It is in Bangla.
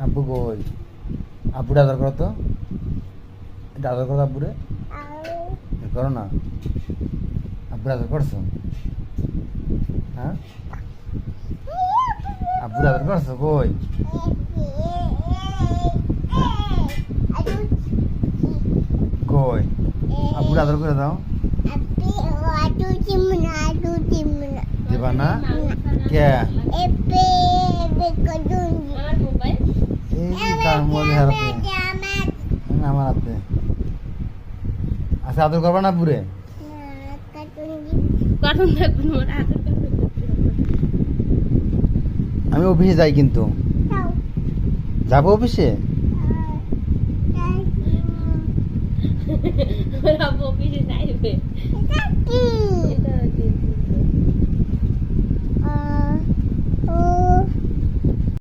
আব্বু কই? আব্বুরে আদর করো তো, এটা আদর করো আব্বুরে, করো না। আব্বুরে আদর করছো? হ্যাঁ, আব্বুরে আদর করছো? কই? কই? আব্বুরে আদর করে দাও। দিবা না? কে? এই তার মধ্যে হারাতে আমার হাতে। আচ্ছা, আদর করবা না আব্বুরে? কার্টুন দেখবেন ওর আদর করতে। আমি অফিসে যাই কিন্তু। যাবো অফিসে? ওরা অফিসে যাইবে। এটা